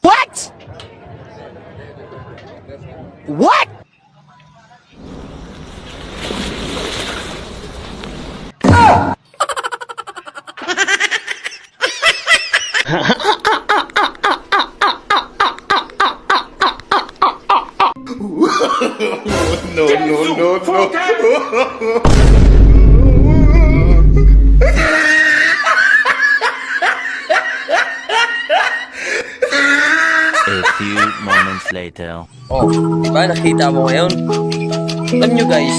What? What? No, no, no, no. A few moments later. Oh, di ba nakita mo ngayon? Alam nyo guys,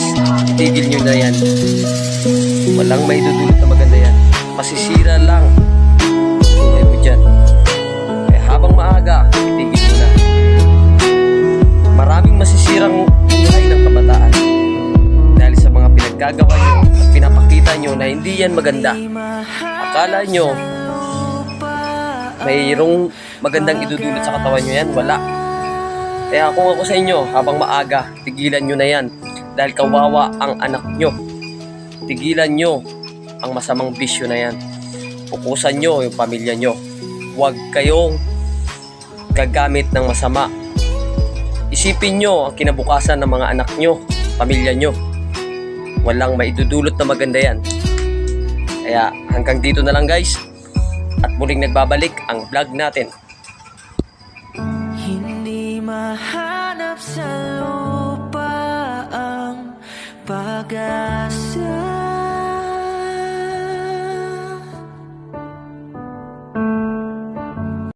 tigil nyo na yan. Walang may dudulot na maganda yan. Masisira lang buhay mo dyan. Eh habang maaga, itigil nyo na. Maraming masisirang buhay ng kabataan. Dahil sa mga pinaggagawa nyo at pinapakita nyo na hindi yan maganda. Akala nyo, mayroong magandang idudulot sa katawan nyo yan, wala. Kaya kung ako sa inyo, habang maaga, tigilan nyo na yan. Dahil kawawa ang anak nyo. Tigilan nyo ang masamang bisyo na yan. Pukusan nyo yung pamilya nyo. Huwag kayong gagamit ng masama. Isipin nyo ang kinabukasan ng mga anak nyo, pamilya nyo. Walang maidudulot na maganda yan. Kaya hanggang dito na lang guys. At muling nagbabalik ang vlog natin. Hindi mahanap sa lupa ang pag-asa.